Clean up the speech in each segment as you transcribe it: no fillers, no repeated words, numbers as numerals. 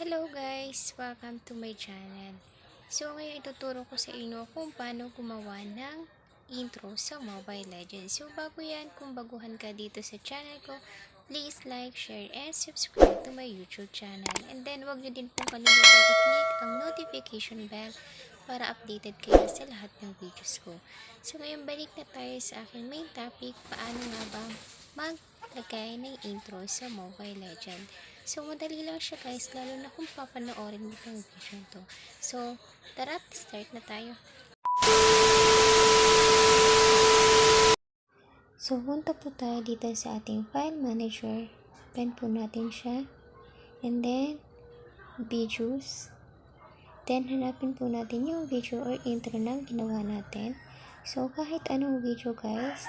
Hello guys! Welcome to my channel. So ngayon ituturo ko sa inyo kung paano gumawa ng intro sa Mobile Legends. So bago yan, kung baguhan ka dito sa channel ko, please like, share, and subscribe to my YouTube channel. And then wag nyo din pong kalimutan i-click ang notification bell para updated kayo sa lahat ng videos ko. So ngayon balik na tayo sa aking main topic, paano nga ba maglagay ng intro sa Mobile Legends. So, madali lang siya guys, lalo na kung papanoorin mo itong video to. So, tara, start na tayo. So, punta po tayo dito sa ating file manager. Open po natin siya. And then, videos. Then, hanapin po natin yung video or intro na ginawa natin. So, kahit anong video guys,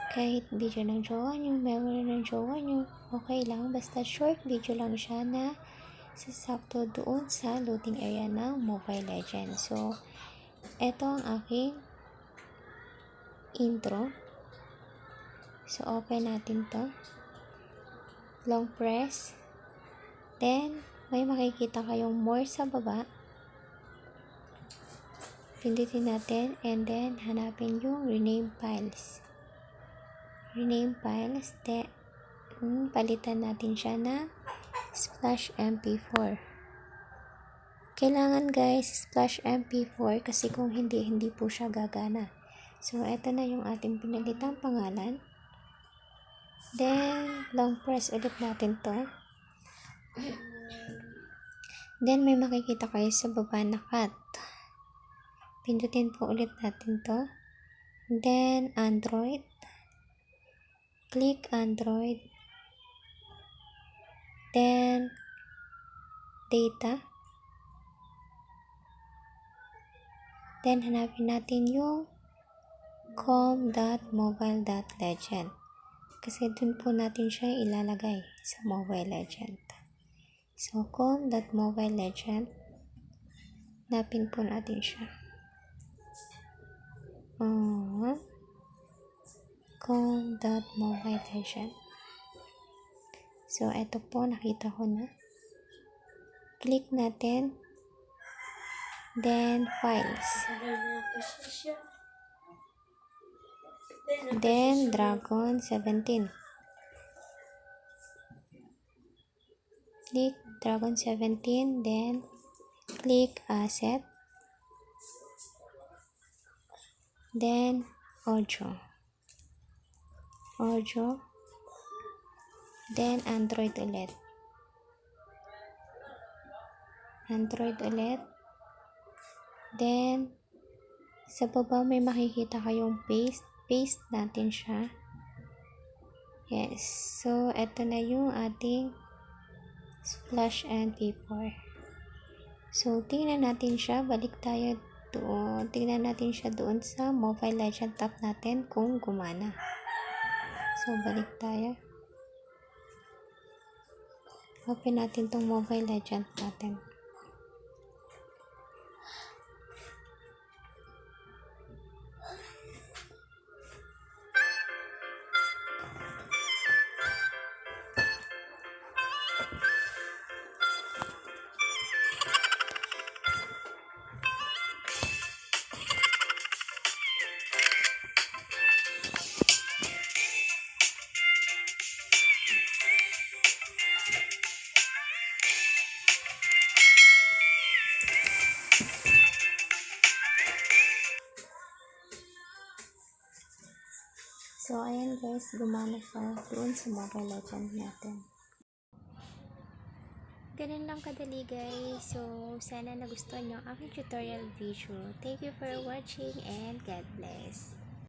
kahit video ng jowa nyo, memory ng jowa nyo, okay lang. Basta short video lang siya na sasakto doon sa loading area ng Mobile Legends. So, ito ang aking intro. So, open natin to. Long press. Then, may makikita kayong more sa baba. Pindutin natin and then hanapin yung rename files. Rename files, then palitan natin siya na Splash MP4. Kailangan guys Splash MP4 kasi kung hindi po siya gagana. So eto na yung ating pinalitang pangalan. Then long press ulit natin to. Then may makikita kayo sa baba na cut. Pindutin po ulit natin to. Then Android. Click Android. Then data. Then hanapin natin yung com.mobile.legend kasi dun po natin siya ilalagay sa Mobile Legend. So com.mobile.legend, hanapin po natin siya. com.mobile.legend. So eto po, nakita ko na. Click natin. Then files. Then Dragon 17. Click Dragon 17. Then click Asset. Then Audio. Then Android ulit. Then sa baba may makikita kayong paste natin siya. Yes, so eto na yung ating Splash MP4. So tingnan natin siya, balik tayo doon, tingnan natin siya doon sa Mobile Legend tab natin kung gumana. So balik tayo, open natin tong Mobile Legend natin. So, ayan guys, gumana siya doon sa Mobile Legend natin. Ganun lang kadali guys. So, sana nagustuhan nyo ang aking tutorial video. Thank you for watching and God bless.